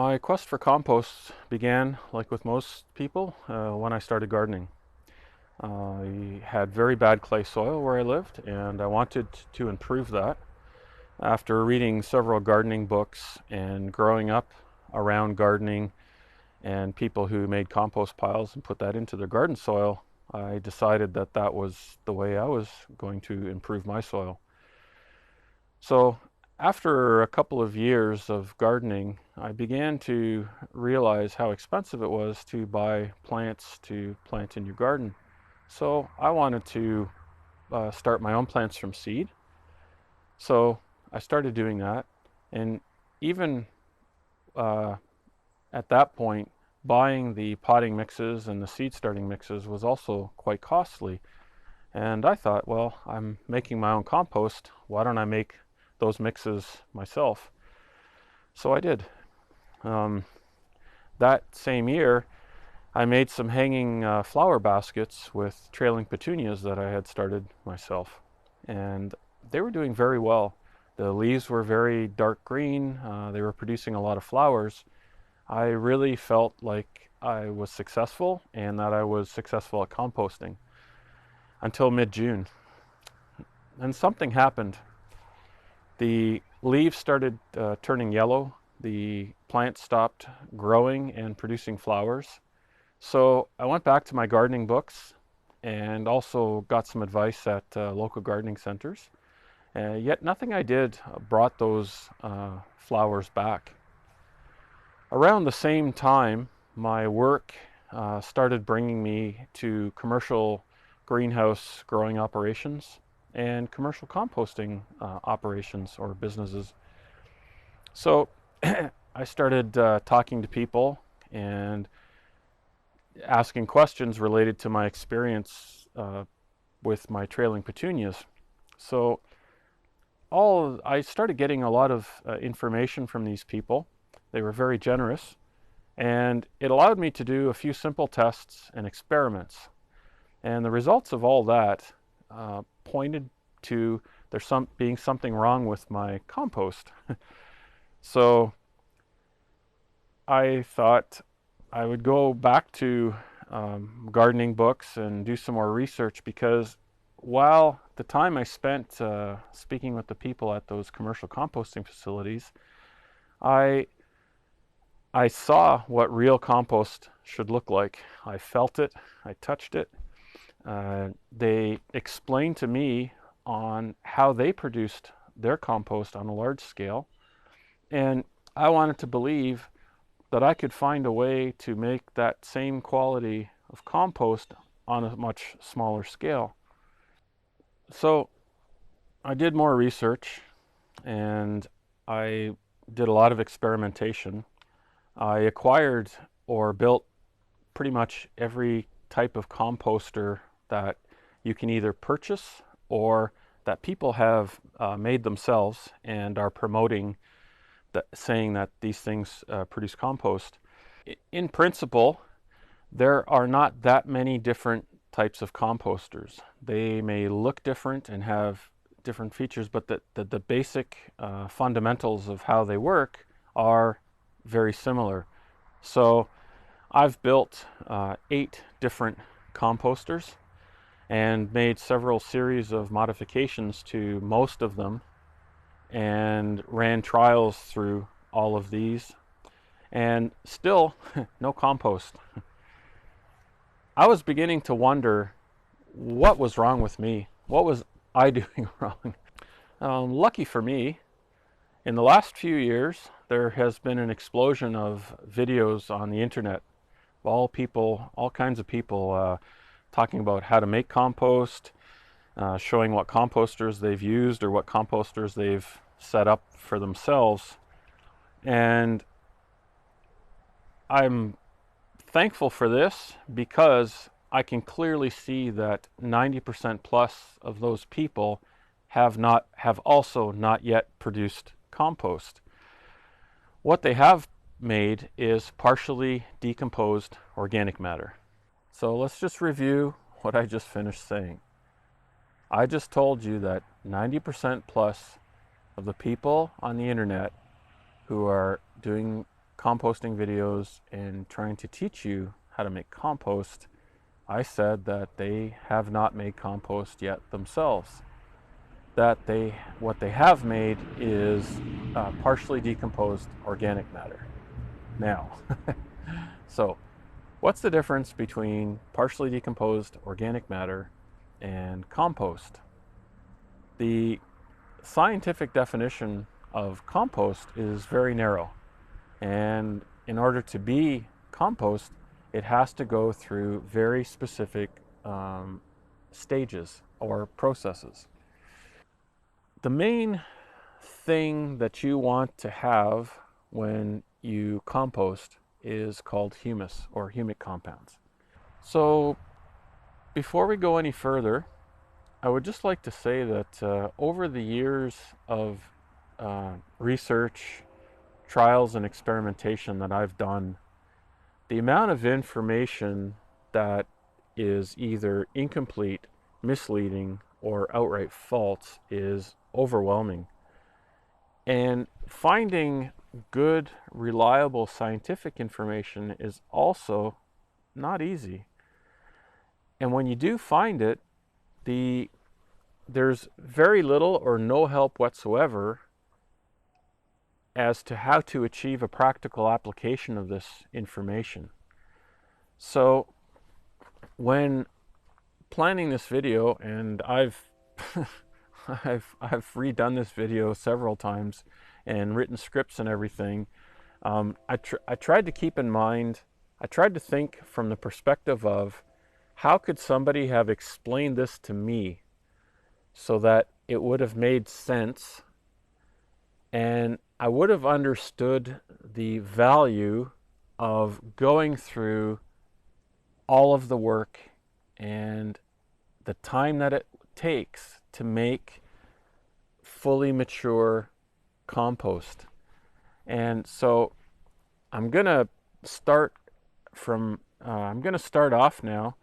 My quest for compost began, like with most people, when I started gardening. I had very bad clay soil where I lived, and I wanted to improve that. After reading several gardening books and growing up around gardening and people who made compost piles and put that into their garden soil, I decided that that was the way I was going to improve my soil. So after a couple of years of gardening, I began to realize how expensive it was to buy plants to plant in your garden. So I wanted to start my own plants from seed. So I started doing that. And even uh, at that point, buying the potting mixes and the seed starting mixes was also quite costly. And I thought, well, I'm making my own compost. Why don't I make those mixes myself? So I did. Um, that same year, I made some hanging flower baskets with trailing petunias that I had started myself. And they were doing very well. The leaves were very dark green. They were producing a lot of flowers. I really felt like I was successful and that I was successful at composting until mid-June. And something happened. The leaves started turning yellow. The plant stopped growing and producing flowers. So I went back to my gardening books and also got some advice at local gardening centers. Yet nothing I did brought those flowers back. Around the same time, my work started bringing me to commercial greenhouse growing operations and commercial composting operations or businesses. So I started talking to people and asking questions related to my experience with my trailing petunias. So I started getting a lot of information from these people. They were very generous, and it allowed me to do a few simple tests and experiments. And the results of all that pointed to there being something wrong with my compost. So I thought I would go back to gardening books and do some more research, because while the time I spent speaking with the people at those commercial composting facilities, I saw what real compost should look like. I felt it, I touched it. They explained to me on how they produced their compost on a large scale, and I wanted to believe that I could find a way to make that same quality of compost on a much smaller scale. So I did more research and I did a lot of experimentation. I acquired or built pretty much every type of composter that you can either purchase or that people have made themselves and are promoting, that, saying that these things produce compost. In principle, there are not that many different types of composters. They may look different and have different features, but the basic fundamentals of how they work are very similar. So I've built 8 different composters and made several series of modifications to most of them and ran trials through all of these, and still no compost. I was beginning to wonder what was wrong with me. What was I doing wrong? Lucky for me, in the last few years, there has been an explosion of videos on the internet. All kinds of people talking about how to make compost, showing what composters they've used or what composters they've set up for themselves. And I'm thankful for this because I can clearly see that 90% plus of those people have also not yet produced compost. What they have made is partially decomposed organic matter. So let's just review what I just finished saying. I just told you that 90% plus of the people on the internet who are doing composting videos and trying to teach you how to make compost, I said that they have not made compost yet themselves. That what they have made is partially decomposed organic matter. Now, so what's the difference between partially decomposed organic matter and compost? The scientific definition of compost is very narrow, and in order to be compost, it has to go through very specific stages or processes. The main thing that you want to have when you compost is called humus or humic compounds. So before we go any further, I would just like to say that over the years of research, trials, and experimentation that I've done, the amount of information that is either incomplete, misleading, or outright false is overwhelming. And finding good, reliable scientific information is also not easy. And when you do find it, there's very little or no help whatsoever as to how to achieve a practical application of this information. So when planning this video, and I've redone this video several times and written scripts and everything, I tried to keep in mind, I tried to think from the perspective of how could somebody have explained this to me so that it would have made sense and I would have understood the value of going through all of the work and the time that it takes to make fully mature compost. And so I'm going to start off now,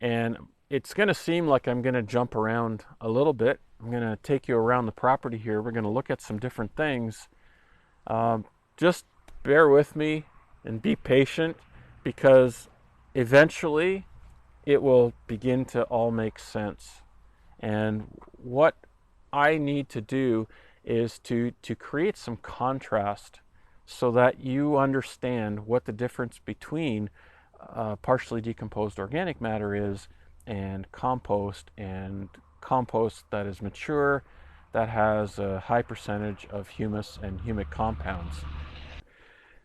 and it's going to seem like I'm going to jump around a little bit. I'm going to take you around the property here. We're going to look at some different things. Just bear with me and be patient, because eventually it will begin to all make sense. And what I need to do is to create some contrast so that you understand what the difference between partially decomposed organic matter is and compost that is mature, that has a high percentage of humus and humic compounds.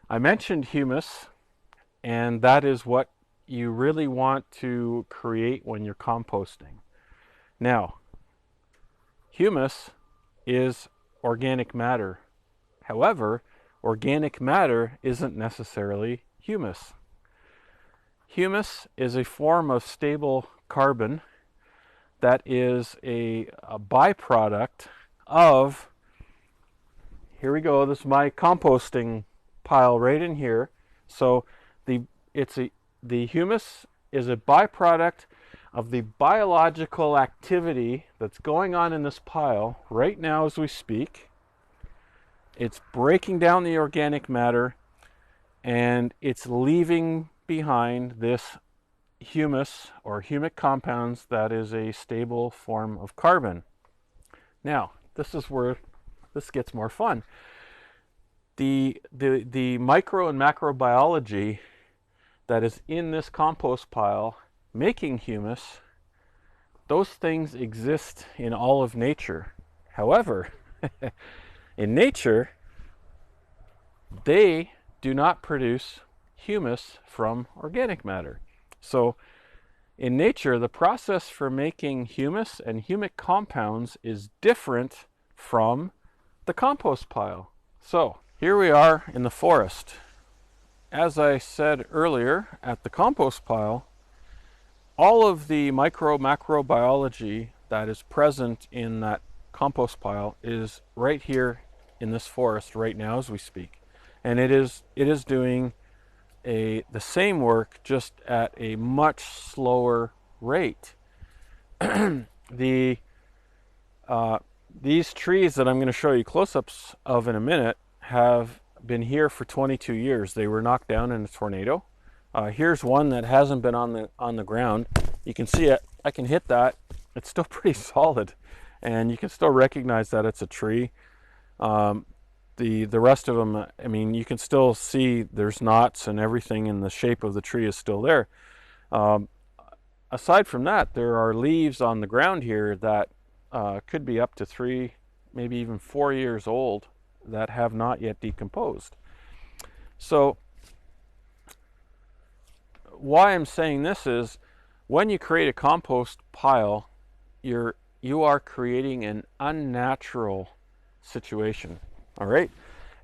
I mentioned humus, and that is what you really want to create when you're composting. Now, humus is organic matter. However, organic matter isn't necessarily humus. Humus is a form of stable carbon that is a byproduct of, here we go, this is my composting pile right in here. So the humus is a byproduct of the biological activity that's going on in this pile right now as we speak. It's breaking down the organic matter, and it's leaving behind this humus or humic compounds that is a stable form of carbon. Now, this is where this gets more fun. The micro and macrobiology that is in this compost pile making humus, those things exist in all of nature. However, in nature, they do not produce humus from organic matter. So in nature, the process for making humus and humic compounds is different from the compost pile. So here we are in the forest. As I said earlier, at the compost pile, all of the macrobiology that is present in that compost pile is right here in this forest right now as we speak. And it is doing the same work, just at a much slower rate. These trees that I'm going to show you close-ups of in a minute have been here for 22 years. They were knocked down in a tornado. Here's one that hasn't been on the ground. You can see it. I can hit that. It's still pretty solid, and you can still recognize that it's a tree. The rest of them, I mean, you can still see there's knots and everything, and the shape of the tree is still there. Aside from that, there are leaves on the ground here that could be up to 3, maybe even 4 years old that have not yet decomposed. So why I'm saying this is, when you create a compost pile, you are creating an unnatural situation. All right,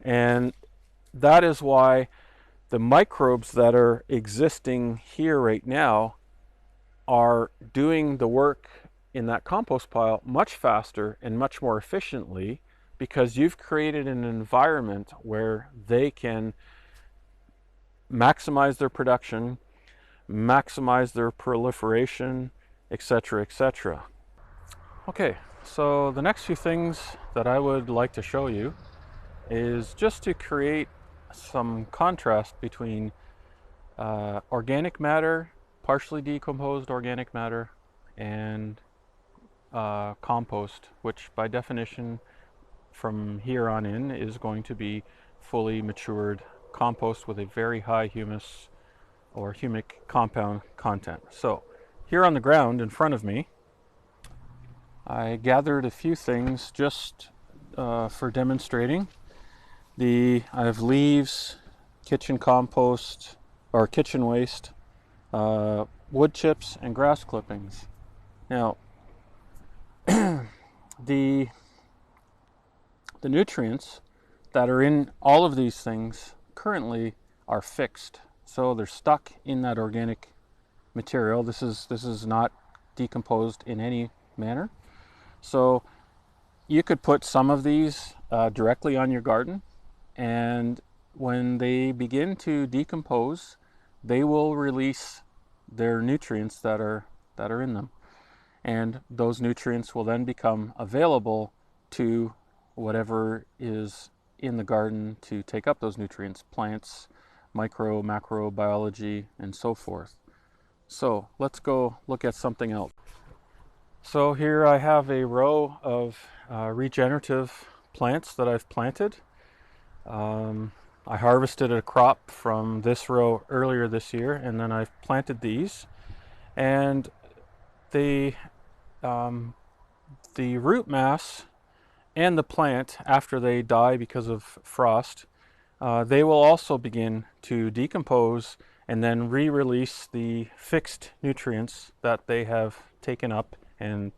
and that is why the microbes that are existing here right now are doing the work in that compost pile much faster and much more efficiently, because you've created an environment where they can maximize their production, maximize their proliferation, etc., etc. Okay, so the next few things that I would like to show you is just to create some contrast between organic matter, partially decomposed organic matter, and compost, which by definition from here on in is going to be fully matured compost with a very high humus or humic compound content. So here on the ground in front of me, I gathered a few things just for demonstrating. I have leaves, kitchen compost or kitchen waste, wood chips, and grass clippings. Now, the nutrients that are in all of these things currently are fixed, so they're stuck in that organic material. This is not decomposed in any manner. So you could put some of these directly on your garden, and when they begin to decompose, they will release their nutrients that are in them, and those nutrients will then become available to whatever is in the garden to take up those nutrients: plants, micro, macro biology, and so forth. So let's go look at something else. So here I have a row of regenerative plants that I've planted. I harvested a crop from this row earlier this year, and then I've planted these. And the root mass and the plant, after they die because of frost, they will also begin to decompose and then re-release the fixed nutrients that they have taken up and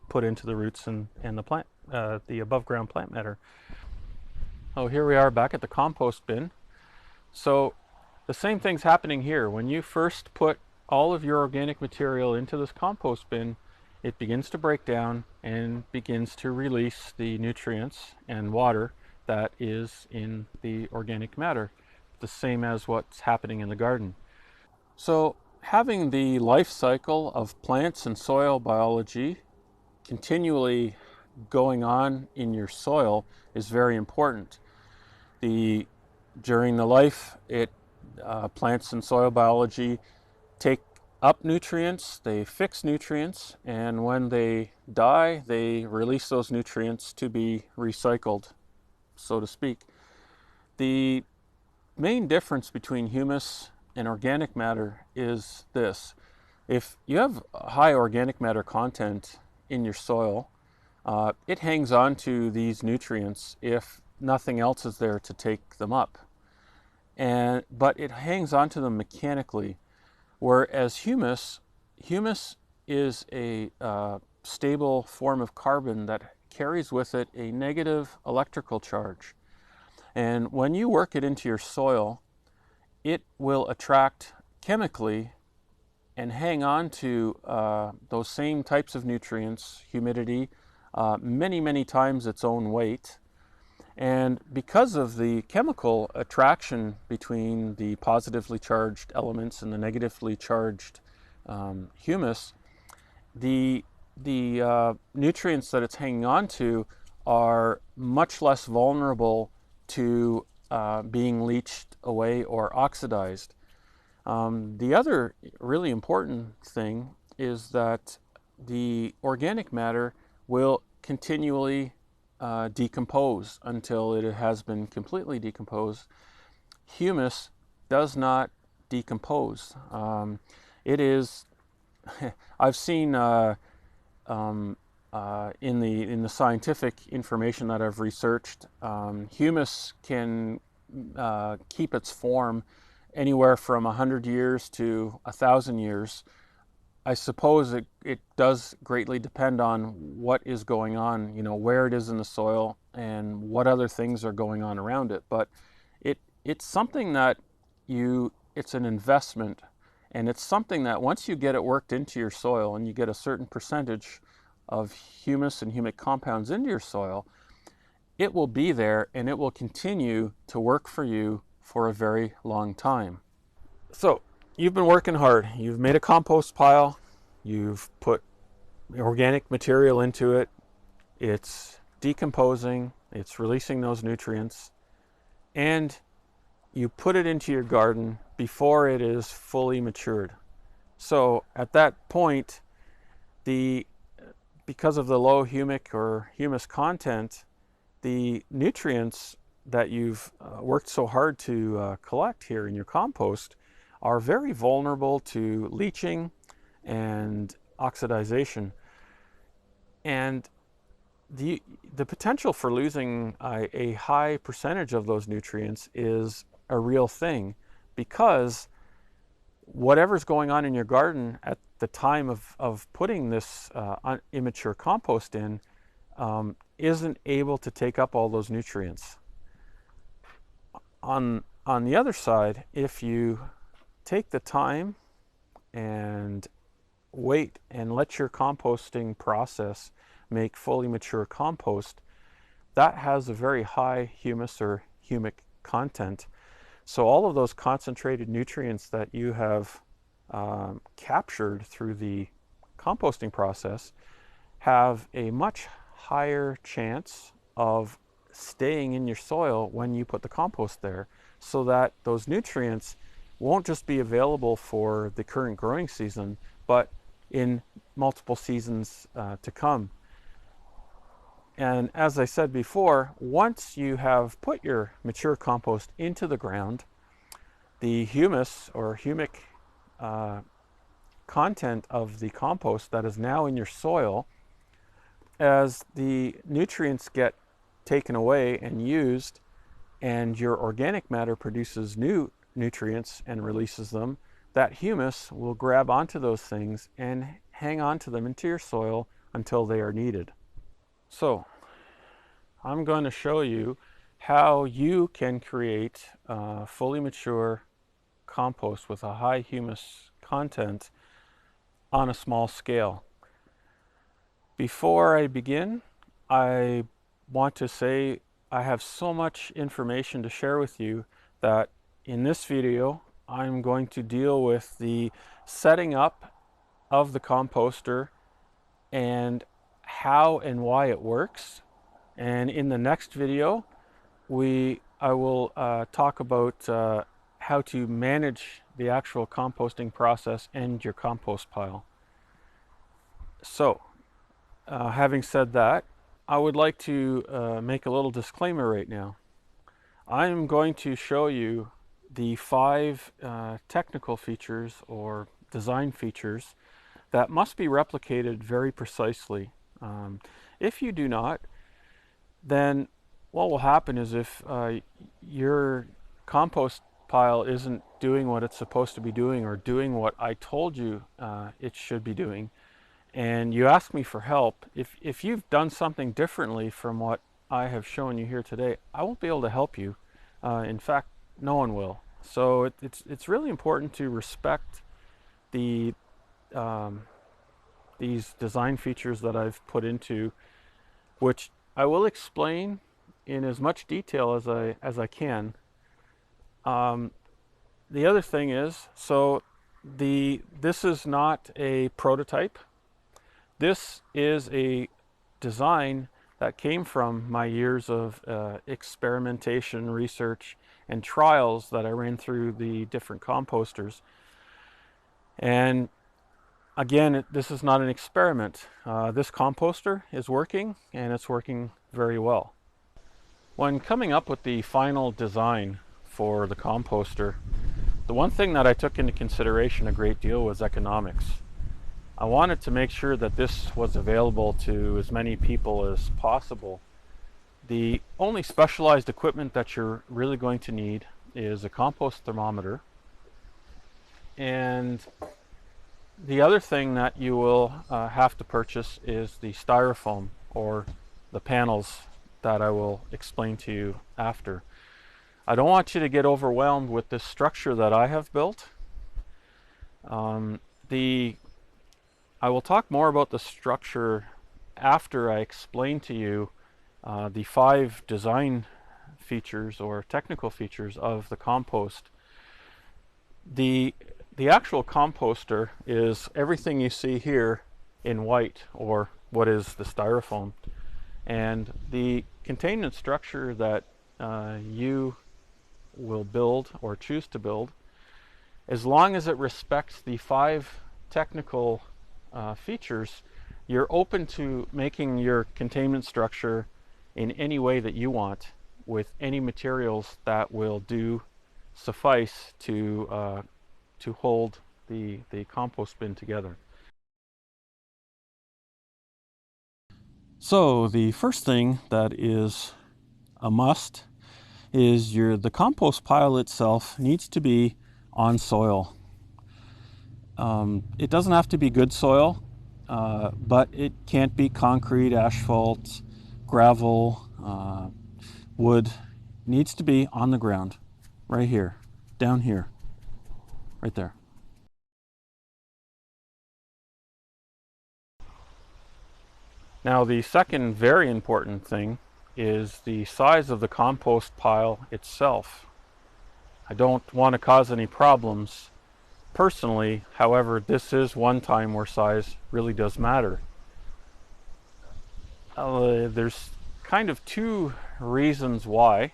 put into the roots and the plant, the above ground plant matter. Oh, here we are back at the compost bin. So the same thing's happening here. When you first put all of your organic material into this compost bin, it begins to break down and begins to release the nutrients and water that is in the organic matter, the same as what's happening in the garden. So having the life cycle of plants and soil biology continually going on in your soil is very important. During the life, plants and soil biology take up nutrients, they fix nutrients, and when they die, they release those nutrients to be recycled, so to speak. The main difference between humus and organic matter is this: if you have high organic matter content in your soil, it hangs on to these nutrients if nothing else is there to take them up, but it hangs on to them mechanically. Whereas humus is a stable form of carbon that carries with it a negative electrical charge. And when you work it into your soil, it will attract chemically and hang on to those same types of nutrients, humidity, many, many times its own weight. And because of the chemical attraction between the positively charged elements and the negatively charged humus, the nutrients that it's hanging on to are much less vulnerable to being leached away or oxidized. The other really important thing is that the organic matter will continually decompose until it has been completely decomposed. Humus does not decompose. It is, I've seen in the scientific information that I've researched, humus can keep its form anywhere from 100 years to 1,000 years. I suppose it does greatly depend on what is going on, where it is in the soil and what other things are going on around it. But it's something that it's an investment, and it's something that once you get it worked into your soil and you get a certain percentage of humus and humic compounds into your soil, it will be there and it will continue to work for you for a very long time. So you've been working hard. You've made a compost pile. You've put organic material into it. It's decomposing. It's releasing those nutrients. And you put it into your garden before it is fully matured. So at that point, because of the low humic or humus content, the nutrients that you've worked so hard to collect here in your compost are very vulnerable to leaching and oxidization. And the potential for losing a high percentage of those nutrients is a real thing, because whatever's going on in your garden at the time of putting this immature compost in isn't able to take up all those nutrients. On the other side, if you take the time and wait and let your composting process make fully mature compost, that has a very high humus or humic content. So all of those concentrated nutrients that you have captured through the composting process have a much higher chance of staying in your soil when you put the compost there, so that those nutrients won't just be available for the current growing season, but in multiple seasons to come. And as I said before, once you have put your mature compost into the ground, the humus or humic content of the compost that is now in your soil, as the nutrients get taken away and used, and your organic matter produces new nutrients and releases them, that humus will grab onto those things and hang on to them into your soil until they are needed. So I'm going to show you how you can create fully mature compost with a high humus content on a small scale. Before I begin, I want to say I have so much information to share with you that in this video I'm going to deal with the setting up of the composter and how and why it works. And in the next video, I will talk about how to manage the actual composting process and your compost pile. So, having said that, I would like to make a little disclaimer right now. I'm going to show you the 5 technical features or design features that must be replicated very precisely. If you do not, then what will happen is if your compost pile isn't doing what it's supposed to be doing, or doing what I told you it should be doing, and you ask me for help, if you've done something differently from what I have shown you here today, I won't be able to help you. In fact, no one will. So it's really important to respect these design features that I've put into, which I will explain in as much detail as I can. The other thing is, this is not a prototype. This is a design that came from my years of experimentation, research, and trials that I ran through the different composters. And again, this is not an experiment. This composter is working, and it's working very well. When coming up with the final design for the composter, the one thing that I took into consideration a great deal was economics. I wanted to make sure that this was available to as many people as possible. The only specialized equipment that you're really going to need is a compost thermometer, and the other thing that you will have to purchase is the styrofoam, or the panels that I will explain to you after. I don't want you to get overwhelmed with this structure that I have built. I will talk more about the structure after I explain to you the 5 design features or technical features of the compost. The actual composter is everything you see here in white, or what is the styrofoam. And the containment structure that you will build or choose to build, as long as it respects the 5 technical features, you're open to making your containment structure in any way that you want, with any materials that will suffice to hold the compost bin together. So the first thing that is a must is the compost pile itself needs to be on soil. It doesn't have to be good soil, but it can't be concrete, asphalt, gravel, wood. It needs to be on the ground, right here, down here, right there. Now, the second very important thing is the size of the compost pile itself. I don't want to cause any problems personally. However, this is one time where size really does matter. There's kind of 2 reasons why.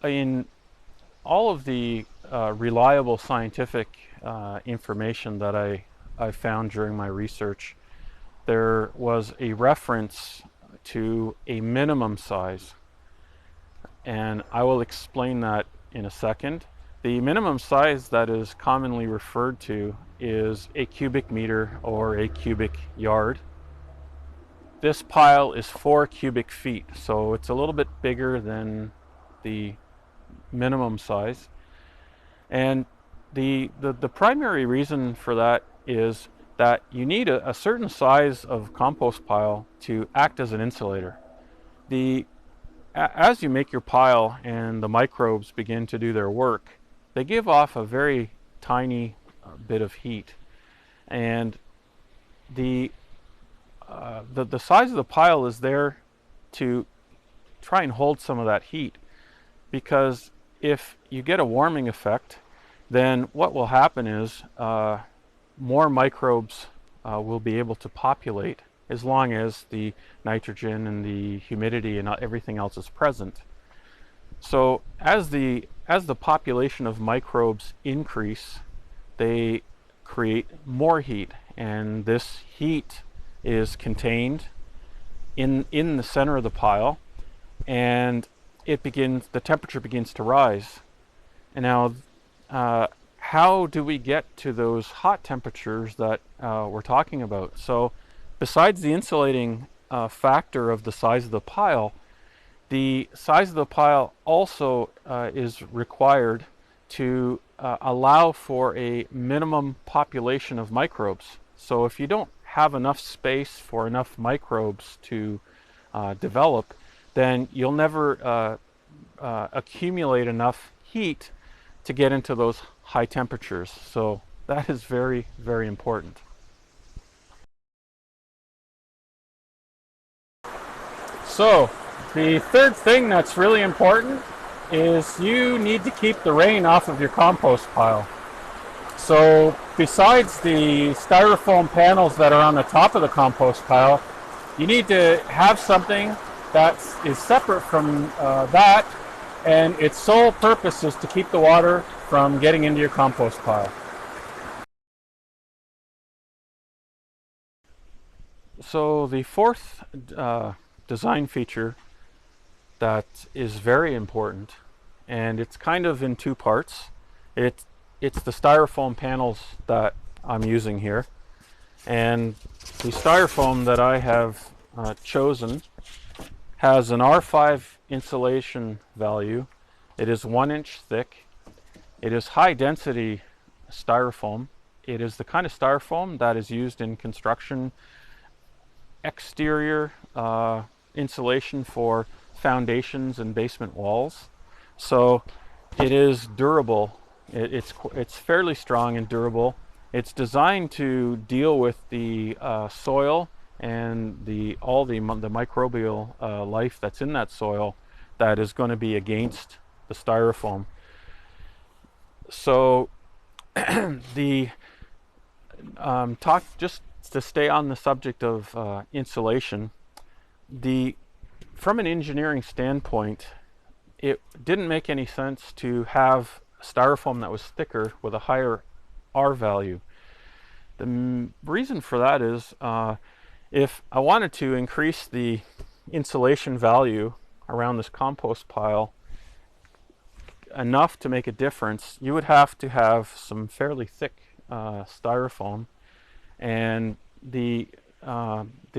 In all of the reliable scientific information that I found during my research, there was a reference to a minimum size, and I will explain that in a second. The minimum size that is commonly referred to is a cubic meter or a cubic yard. This pile is 4 cubic feet, so it's a little bit bigger than the minimum size. And the primary reason for that is that you need a certain size of compost pile to act as an insulator. As you make your pile and the microbes begin to do their work, they give off a very tiny bit of heat, and the size of the pile is there to try and hold some of that heat, because if you get a warming effect, then what will happen is more microbes will be able to populate, as long as the nitrogen and the humidity and everything else is present. So as the population of microbes increase, they create more heat, and this heat is contained in the center of the pile, and the temperature begins to rise. And now how do we get to those hot temperatures that we're talking about? So besides the insulating factor of the size of the pile, the size of the pile also is required to allow for a minimum population of microbes. So if you don't have enough space for enough microbes to develop, then you'll never accumulate enough heat to get into those high temperatures. So that is very, very important. So the third thing that's really important is you need to keep the rain off of your compost pile. So besides the styrofoam panels that are on the top of the compost pile, you need to have something that is separate from that and its sole purpose is to keep the water from getting into your compost pile. So the fourth design feature that is very important, and it's kind of in two parts. It's the styrofoam panels that I'm using here, and the styrofoam that I have chosen has an R5 insulation value. It is 1 inch thick. It is high density styrofoam. It is the kind of styrofoam that is used in construction exterior insulation for foundations and basement walls. So it is durable. It's fairly strong and durable. It's designed to deal with the soil and all the microbial life that's in that soil that is going to be against the styrofoam. So the just to stay on the subject of insulation, from an engineering standpoint, it didn't make any sense to have styrofoam that was thicker with a higher R value. The reason for that is if I wanted to increase the insulation value around this compost pile enough to make a difference, you would have to have some fairly thick styrofoam, and the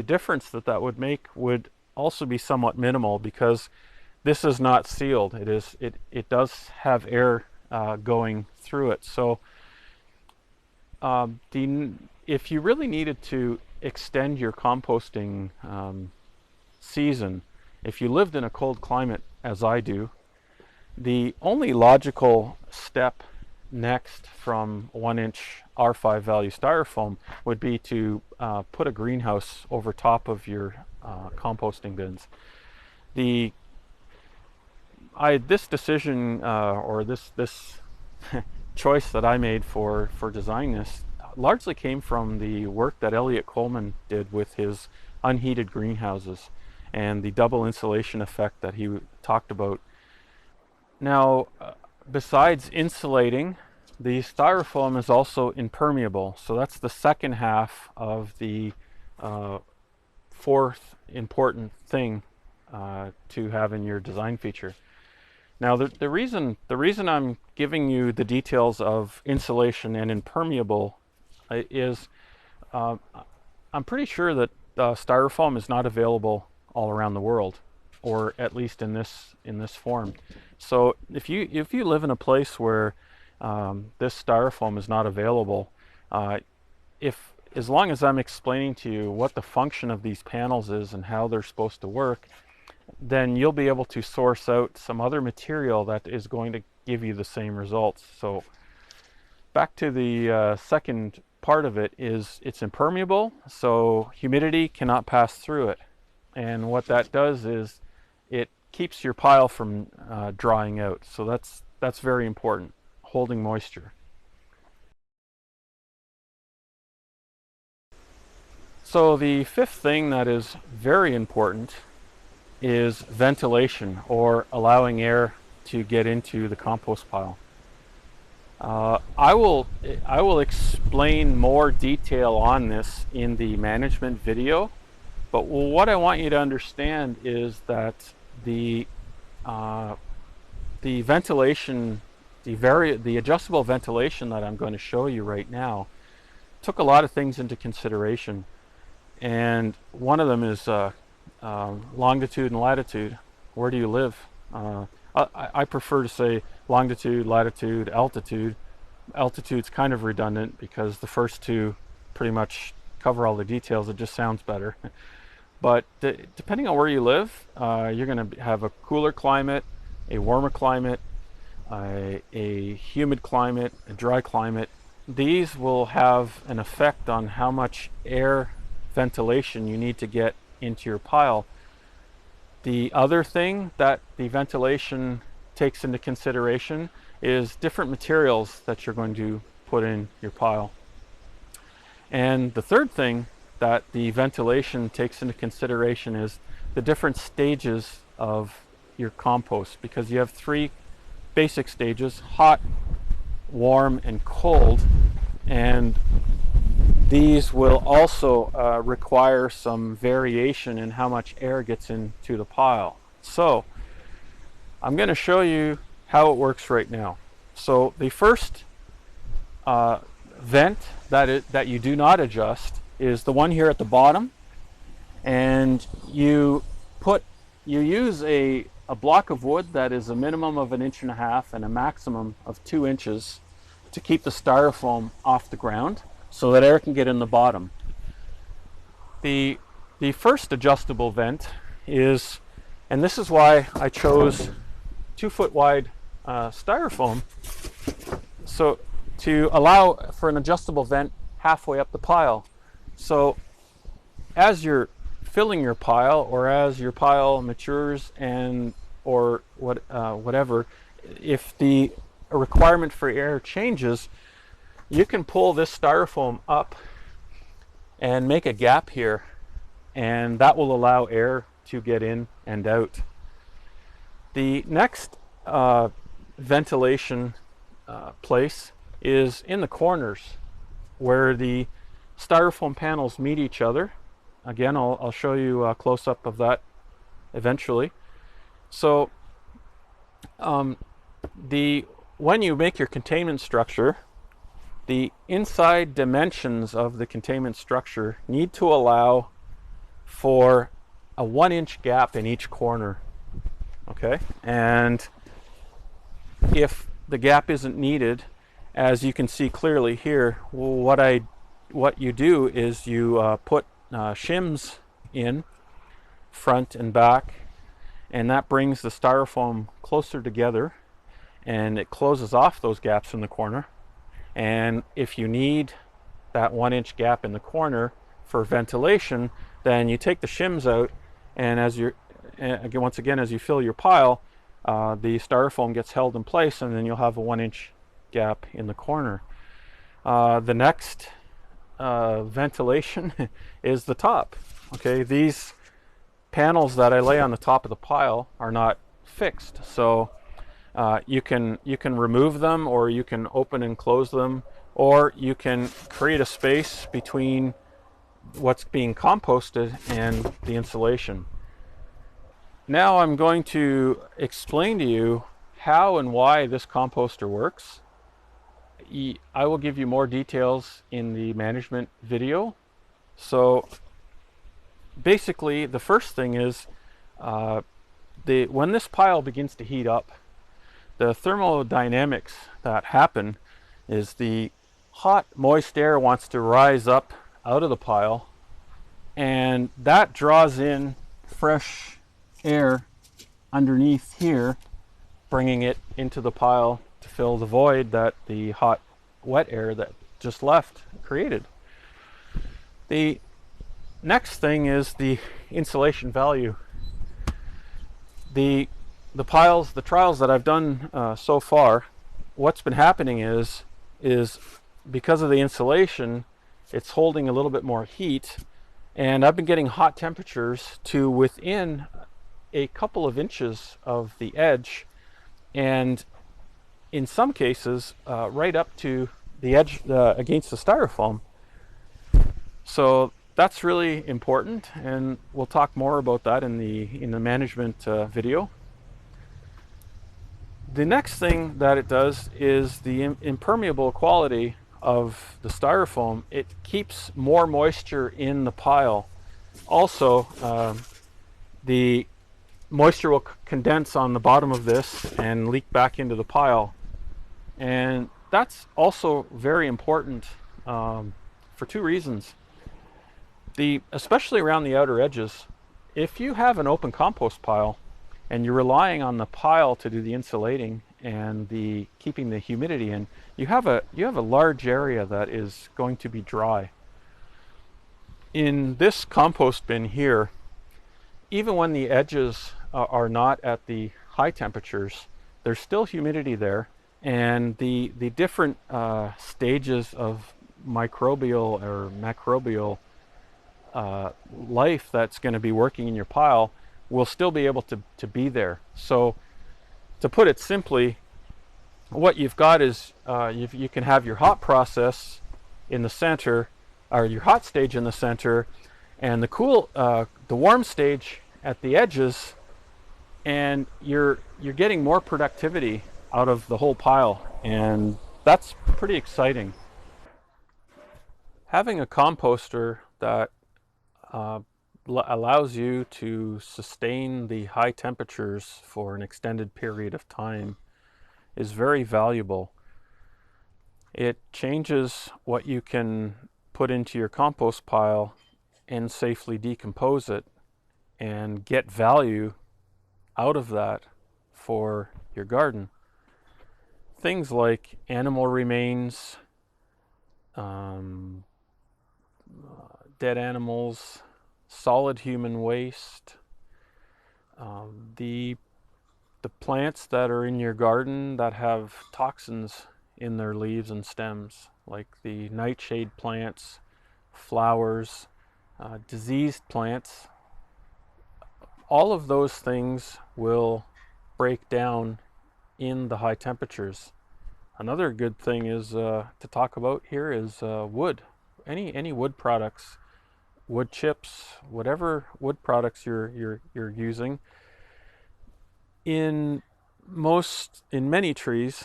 difference that would make would also be somewhat minimal, because this is not sealed. It does have air going through it. So if you really needed to extend your composting season, if you lived in a cold climate as I do, the only logical step next from 1 inch R5 value styrofoam would be to put a greenhouse over top of your composting bins. This decision or this choice that I made for designing this largely came from the work that Elliot Coleman did with his unheated greenhouses and the double insulation effect that he talked about. Now, besides insulating, the styrofoam is also impermeable. So that's the second half of the fourth important thing to have in your design feature. Now, the reason I'm giving you the details of insulation and impermeable is I'm pretty sure that styrofoam is not available all around the world, or at least in this form. So if you live in a place where this styrofoam is not available, as long as I'm explaining to you what the function of these panels is and how they're supposed to work, then you'll be able to source out some other material that is going to give you the same results. So back to the second part of it is it's impermeable, so humidity cannot pass through it. And what that does is it keeps your pile from drying out. So that's very important, holding moisture. So the fifth thing that is very important is ventilation, or allowing air to get into the compost pile. I will explain more detail on this in the management video, but what I want you to understand is that the ventilation, the adjustable ventilation that I'm going to show you right now, took a lot of things into consideration, and one of them is longitude and latitude. Where do you live? I prefer to say longitude, latitude, altitude. Altitude's kind of redundant because the first two pretty much cover all the details. It just sounds better. But depending on where you live, you're going to have a cooler climate, a warmer climate, a humid climate, a dry climate. These will have an effect on how much air ventilation you need to get into your pile. The other thing that the ventilation takes into consideration is different materials that you're going to put in your pile. And the third thing that the ventilation takes into consideration is the different stages of your compost, because you have three basic stages: hot, warm, and cold. And these will also require some variation in how much air gets into the pile. So I'm going to show you how it works right now. So the first vent that you do not adjust is the one here at the bottom, and you use a block of wood that is a minimum of 1.5 inches and a maximum of 2 inches to keep the styrofoam off the ground so that air can get in the bottom. The first adjustable vent is, and this is why I chose 2-foot wide styrofoam, so to allow for an adjustable vent halfway up the pile. So as you're filling your pile, or as your pile matures, or whatever, if the requirement for air changes, you can pull this styrofoam up and make a gap here, and that will allow air to get in and out. The next ventilation place is in the corners where the styrofoam panels meet each other. Again, I'll show you a close-up of that eventually. So when you make your containment structure, the inside dimensions of the containment structure need to allow for a 1-inch gap in each corner. Okay, and if the gap isn't needed, as you can see clearly here, what you do is you put shims in front and back, and that brings the styrofoam closer together, and it closes off those gaps in the corner. And if you need that 1-inch gap in the corner for ventilation, then you take the shims out, and once again, as you fill your pile, the styrofoam gets held in place, and then you'll have a 1-inch gap in the corner. The next ventilation is the top. Okay, these panels that I lay on the top of the pile are not fixed, so you can remove them, or you can open and close them, or you can create a space between what's being composted and the insulation. Now I'm going to explain to you how and why this composter works. I will give you more details in the management video. So basically, the first thing is when this pile begins to heat up, the thermodynamics that happen is the hot, moist air wants to rise up out of the pile, and that draws in fresh air underneath here, bringing it into the pile to fill the void that the hot, wet air that just left created. The next thing is the insulation value. The trials that I've done so far, what's been happening is because of the insulation, it's holding a little bit more heat, and I've been getting hot temperatures to within a couple of inches of the edge, and in some cases right up to the edge against the styrofoam. So that's really important, and we'll talk more about that in the management video. The next thing that it does is the impermeable quality of the styrofoam. It keeps more moisture in the pile. Also, the moisture will condense on the bottom of this and leak back into the pile. And that's also very important for two reasons. Especially around the outer edges, if you have an open compost pile and you're relying on the pile to do the insulating and keeping the humidity in, you have a large area that is going to be dry. In this compost bin here, even when the edges are not at the high temperatures, there's still humidity there, and the different stages of microbial or macrobial life that's going to be working in your pile will still be able to be there. So to put it simply, what you've got is you can have your hot process in the center, or your hot stage in the center, and the warm stage at the edges, and you're getting more productivity out of the whole pile, and that's pretty exciting. Having a composter that allows you to sustain the high temperatures for an extended period of time is very valuable. It changes what you can put into your compost pile and safely decompose it and get value out of that for your garden. Things like animal remains, dead animals, solid human waste, the plants that are in your garden that have toxins in their leaves and stems, like the nightshade plants, flowers, diseased plants. All of those things will break down in the high temperatures. Another good thing is to talk about here is wood. Any wood products, wood chips, whatever wood products you're using. In many trees,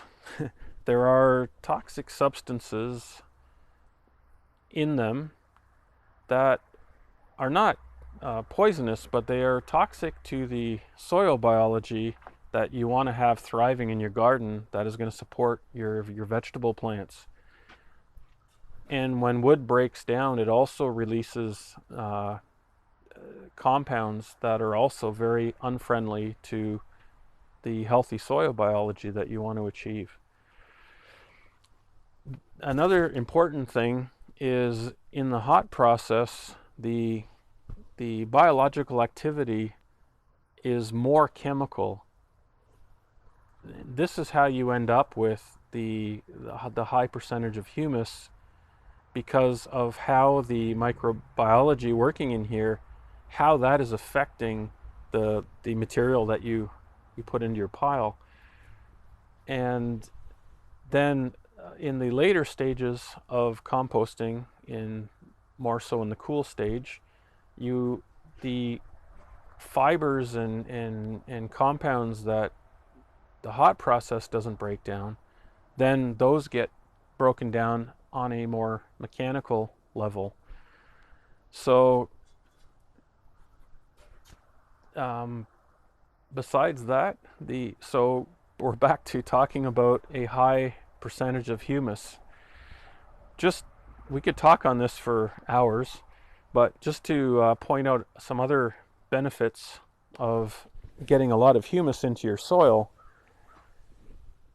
there are toxic substances in them that are not poisonous, but they are toxic to the soil biology that you want to have thriving in your garden, that is going to support your vegetable plants. And when wood breaks down, it also releases compounds that are also very unfriendly to the healthy soil biology that you want to achieve. Another important thing is in the hot process, the biological activity is more chemical. This is how you end up with the high percentage of humus, because of how the microbiology working in here, how that is affecting the material that you put into your pile. And then in the later stages of composting, more so in the cool stage, the fibers and compounds that the hot process doesn't break down, then those get broken down on a more mechanical level. So besides that, so we're back to talking about a high percentage of humus. We could talk on this for hours, but just to point out some other benefits of getting a lot of humus into your soil,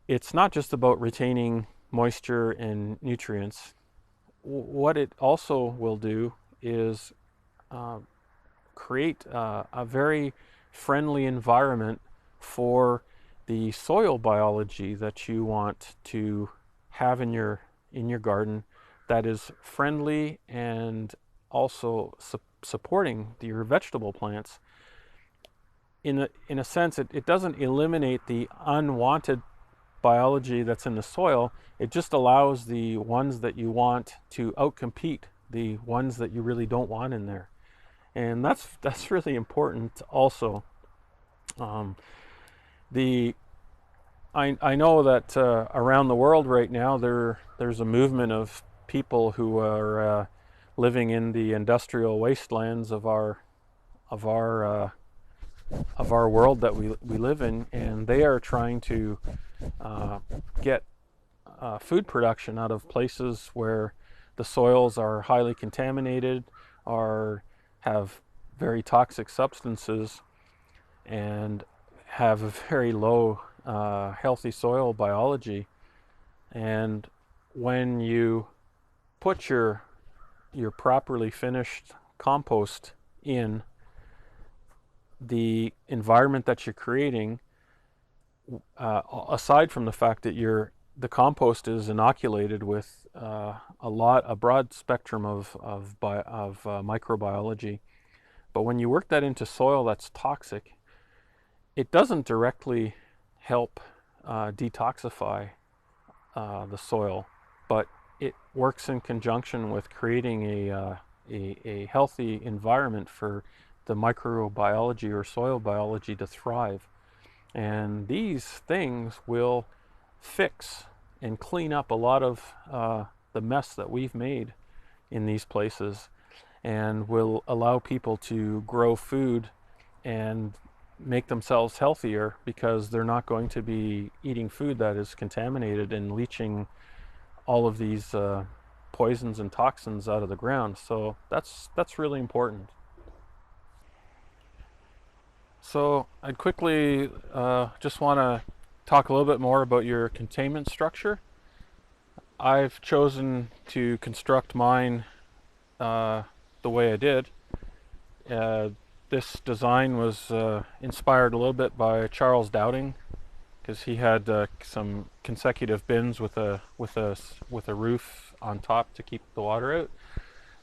it's not just about retaining moisture and nutrients. What it also will do is create a very friendly environment for the soil biology that you want to have in your garden, that is friendly and also supporting your vegetable plants. In a sense, it doesn't eliminate the unwanted biology that's in the soil. It just allows the ones that you want to outcompete the ones that you really don't want in there, and that's really important also. I know that around the world right now there's a movement of people who are living in the industrial wastelands of our world that we live in, and they are trying to get food production out of places where the soils are highly contaminated or have very toxic substances and have a very low healthy soil biology. And when you put your properly finished compost in, the environment that you're creating, aside from the fact that the compost is inoculated with a broad spectrum of microbiology, But when you work that into soil that's toxic, it doesn't directly help detoxify the soil, but it works in conjunction with creating a healthy environment for the microbiology or soil biology to thrive. And these things will fix and clean up a lot of the mess that we've made in these places, and will allow people to grow food and make themselves healthier, because they're not going to be eating food that is contaminated and leaching all of these poisons and toxins out of the ground. So that's really important. So I'd quickly just want to talk a little bit more about your containment structure. I've chosen to construct mine the way I did. This design was inspired a little bit by Charles Dowding, because he had some consecutive bins with a roof on top to keep the water out,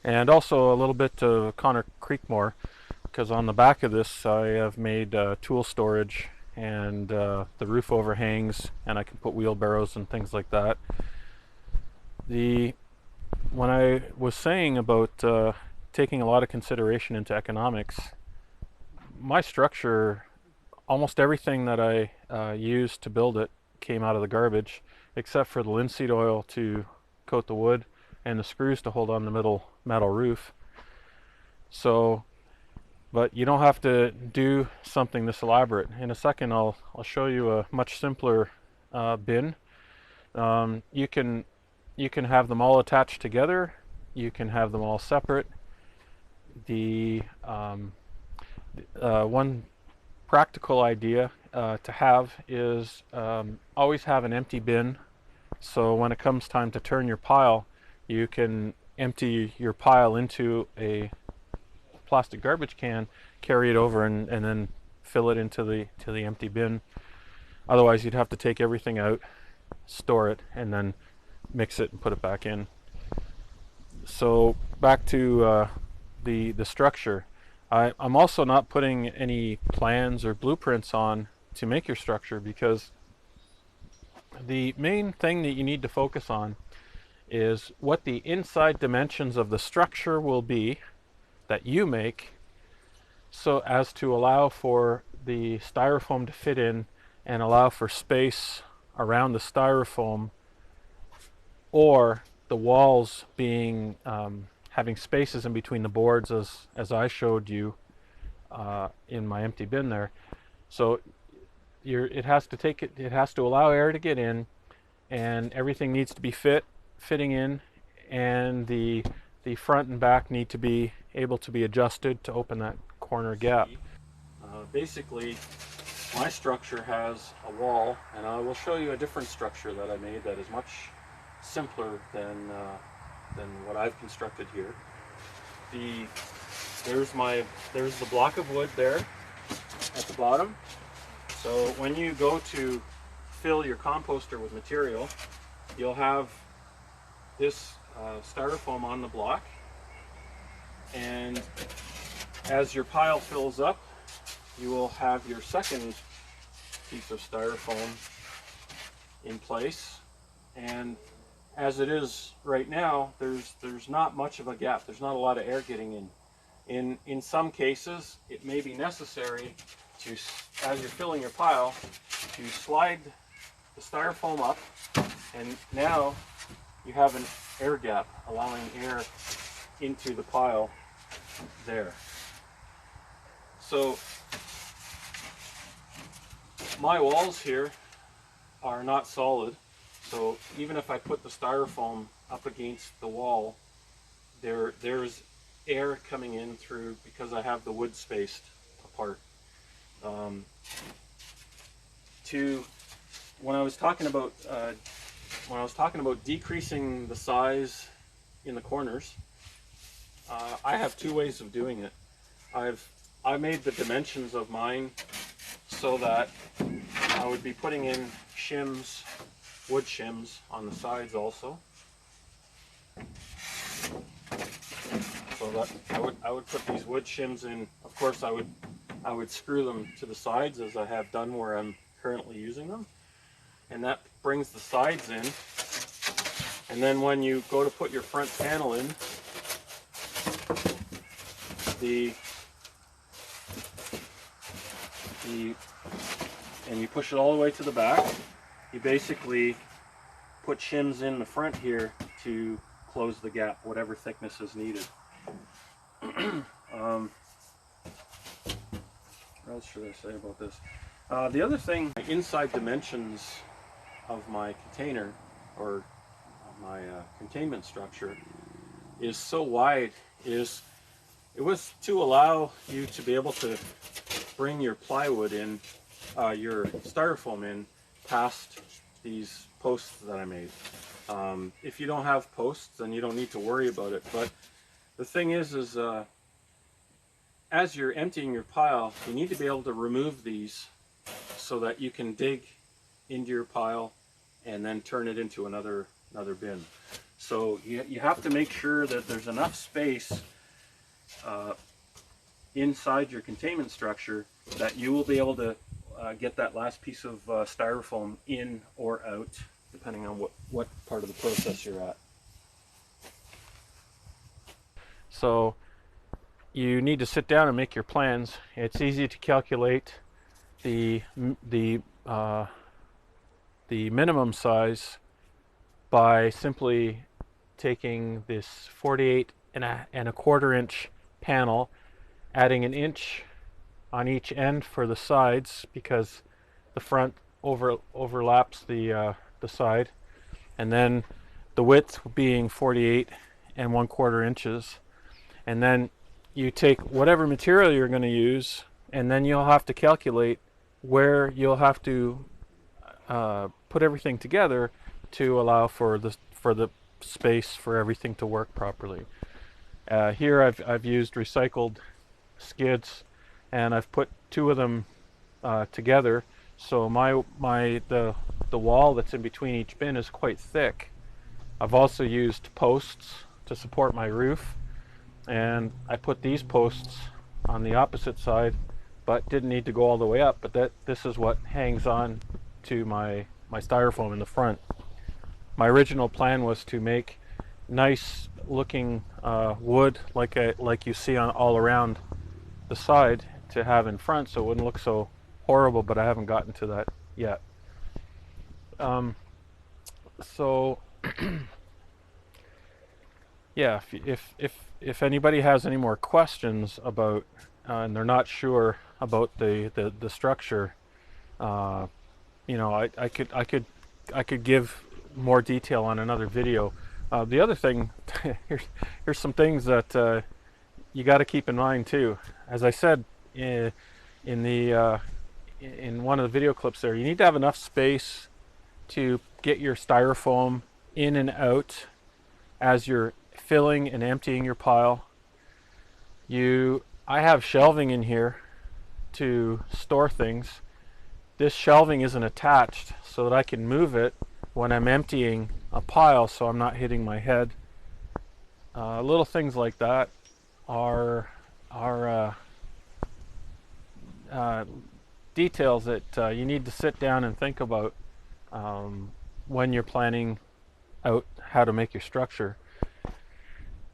and also a little bit to Connor Creekmore, because on the back of this I have made tool storage, and the roof overhangs, and I can put wheelbarrows and things like that. When I was saying about taking a lot of consideration into economics, my structure, almost everything that I used to build it came out of the garbage, except for the linseed oil to coat the wood and the screws to hold on the metal roof. So, but you don't have to do something this elaborate. In a second I'll show you a much simpler bin. You can have them all attached together, you can have them all separate. The one practical idea to have is always have an empty bin, so when it comes time to turn your pile, you can empty your pile into a plastic garbage can, carry it over, and then fill it into the empty bin. Otherwise you'd have to take everything out, store it, and then mix it and put it back in. So back to the structure. I'm also not putting any plans or blueprints on to make your structure, because the main thing that you need to focus on is what the inside dimensions of the structure will be that you make, so as to allow for the styrofoam to fit in and allow for space around the styrofoam, or the walls being having spaces in between the boards, as I showed you in my empty bin there. So it has to allow air to get in, and everything needs to be fitting in, and the front and back need to be able to be adjusted to open that corner gap. Basically, my structure has a wall, and I will show you a different structure that I made that is much simpler than what I've constructed here. There's the block of wood there at the bottom. So when you go to fill your composter with material, you'll have this styrofoam on the block, and as your pile fills up, you will have your second piece of styrofoam in place. And as it is right now, there's not much of a gap. There's not a lot of air getting in. In some cases, it may be necessary to, as you're filling your pile, to slide the styrofoam up, and now you have an air gap, allowing air into the pile there. So my walls here are not solid, so even if I put the styrofoam up against the wall, there's air coming in through, because I have the wood spaced apart. When I was talking about decreasing the size in the corners, I have two ways of doing it. I made the dimensions of mine so that I would be putting in shims, wood shims on the sides also. So that I would put these wood shims in, of of course I would screw them to the sides, as I have done where I'm currently using them, and that brings the sides in. And then when you go to put your front panel in, and you push it all the way to the back, you basically put shims in the front here to close the gap, whatever thickness is needed. What else should I say about this? The other thing, the inside dimensions of my container, or my containment structure, is so wide, it was to allow you to be able to bring your plywood in, your styrofoam in, past these posts that I made. If you don't have posts, then you don't need to worry about it. But the thing is as you're emptying your pile, you need to be able to remove these so that you can dig into your pile and then turn it into another bin. So you have to make sure that there's enough space inside your containment structure that you will be able to get that last piece of styrofoam in or out, depending on what part of the process you're at. So you need to sit down and make your plans. It's easy to calculate the minimum size by simply taking this 48 and a quarter inch panel, adding an inch on each end for the sides because the front overlaps the side, and then the width being 48 and 1/4 inches, and then you take whatever material you're going to use, and then you'll have to calculate where you'll have to put everything together to allow for the space for everything to work properly. Here I've used recycled skids, and I've put 2 of them together, so the wall that's in between each bin is quite thick. I've also used posts to support my roof, and I put these posts on the opposite side, but didn't need to go all the way up. But this is what hangs on to my styrofoam in the front. My original plan was to make nice looking wood like you see all around the side to have in front, so it wouldn't look so horrible, but I haven't gotten to that yet. So yeah, if anybody has any more questions about and they're not sure about the structure, you know, I could give more detail on another video. The other thing, here's some things that you got to keep in mind too. As I said in one of the video clips there, you need to have enough space to get your styrofoam in and out as you're filling and emptying your pile. I have shelving in here to store things. This shelving isn't attached so that I can move it when I'm emptying a pile, so I'm not hitting my head. Little things like that are details that you need to sit down and think about when you're planning out how to make your structure.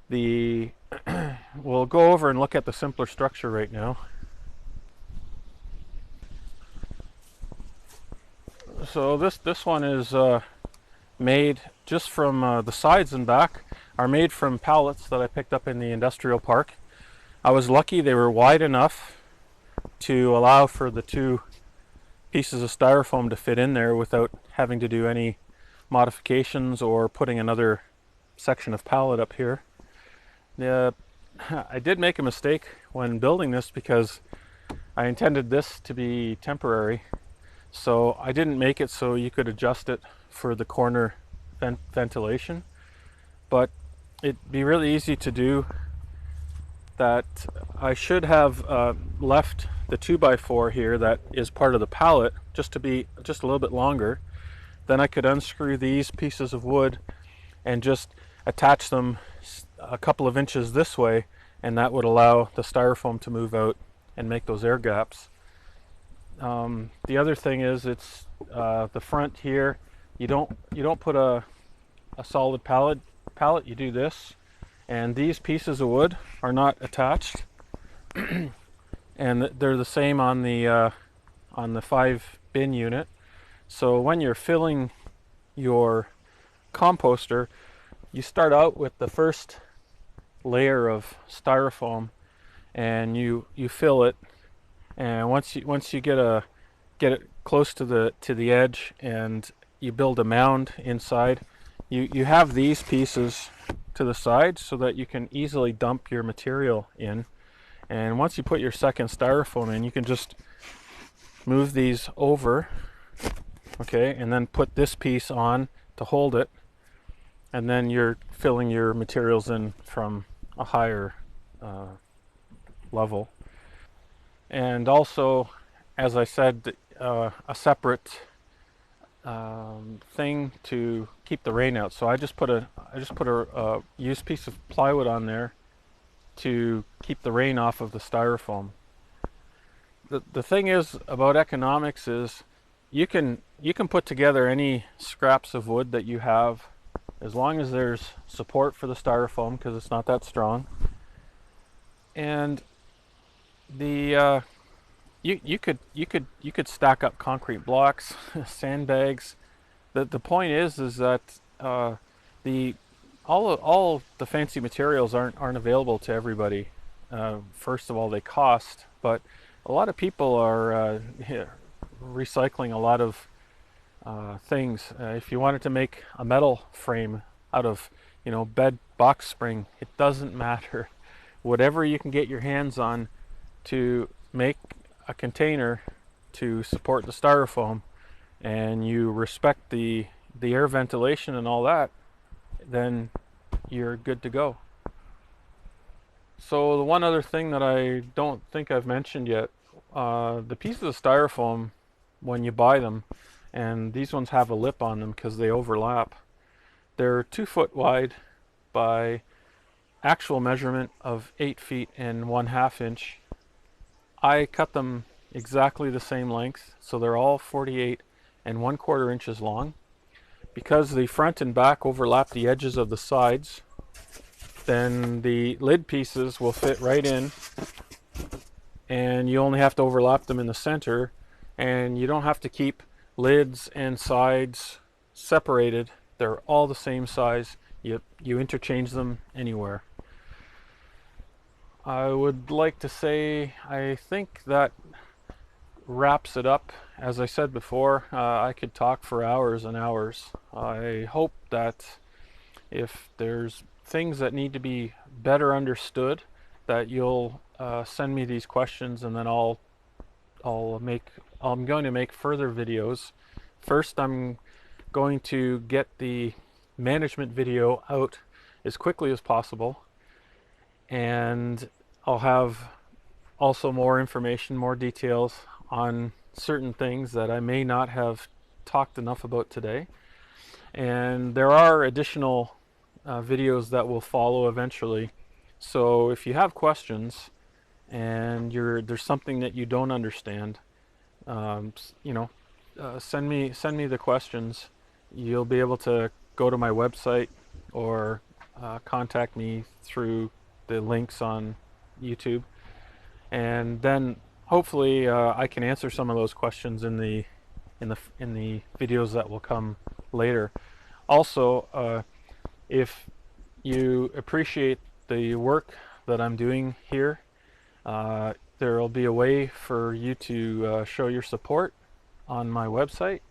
We'll go over and look at the simpler structure right now. So this one is made just from the sides and back are made from pallets that I picked up in the industrial park. I was lucky they were wide enough to allow for the 2 pieces of styrofoam to fit in there without having to do any modifications or putting another section of pallet up here. I did make a mistake when building this because I intended this to be temporary, so I didn't make it so you could adjust it for the corner ventilation, but it'd be really easy to do that. I should have left the 2x4 here that is part of the pallet just to be just a little bit longer. Then I could unscrew these pieces of wood and just attach them a couple of inches this way, and that would allow the styrofoam to move out and make those air gaps. The other thing is it's the front here. You don't put a solid pallet. You do this, and these pieces of wood are not attached, and they're the same on the 5 bin unit. So when you're filling your composter, you start out with the first layer of styrofoam, and you fill it, and once you get it close to the edge, and you build a mound inside, you have these pieces to the side so that you can easily dump your material in. And once you put your second styrofoam in, you can just move these over, okay, and then put this piece on to hold it, and then you're filling your materials in from a higher level. And also, as I said, a separate thing to keep the rain out. So I just put a used piece of plywood on there to keep the rain off of the styrofoam. The thing is about economics is you can put together any scraps of wood that you have, as long as there's support for the styrofoam, because it's not that strong. And the you could stack up concrete blocks, sandbags. The point is that the all the fancy materials aren't available to everybody. First of all, they cost, but a lot of people are recycling a lot of things. If you wanted to make a metal frame out of, bed box spring, it doesn't matter. Whatever you can get your hands on to make a container to support the styrofoam, and you respect the air ventilation and all that, then you're good to go. So the one other thing that I don't think I've mentioned yet, the pieces of styrofoam, when you buy them, and these ones have a lip on them because they overlap, they're 2 foot wide by actual measurement of 8 feet and 1/2 inch. I cut them exactly the same length, so they're all 48 and 1/4 inches long. Because the front and back overlap the edges of the sides, then the lid pieces will fit right in, and you only have to overlap them in the center, and you don't have to keep lids and sides separated. They're all the same size. You interchange them anywhere. I would like to say, I think that wraps it up. As I said before, I could talk for hours and hours. I hope that if there's things that need to be better understood, that you'll send me these questions, and then I'm going to make further videos. First, I'm going to get the management video out as quickly as possible, and I'll have also more information, more details on certain things that I may not have talked enough about today. And there are additional videos that will follow eventually. So if you have questions and there's something that you don't understand, send me the questions. You'll be able to go to my website or contact me through the links on YouTube, and then hopefully I can answer some of those questions in the videos that will come later. Also, if you appreciate the work that I'm doing here, there will be a way for you to show your support on my website.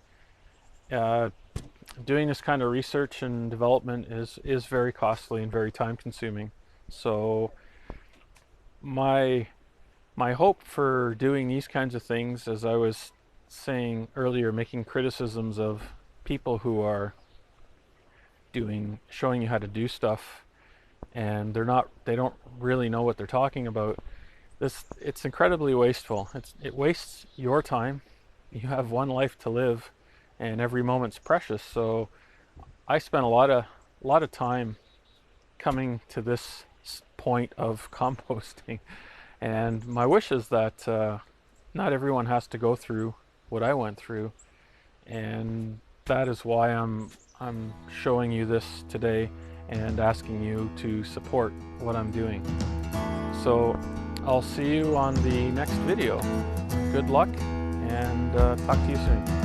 Doing this kind of research and development is very costly and very time consuming. So my hope for doing these kinds of things, as I was saying earlier, making criticisms of people who are showing you how to do stuff, and they don't really know what they're talking about. It's incredibly wasteful. It wastes your time. You have one life to live, and every moment's precious. So I spent a lot of time coming to this point of composting, And my wish is that not everyone has to go through what I went through, and that is why I'm showing you this today and asking you to support what I'm doing. So I'll see you on the next video. Good luck, and talk to you soon.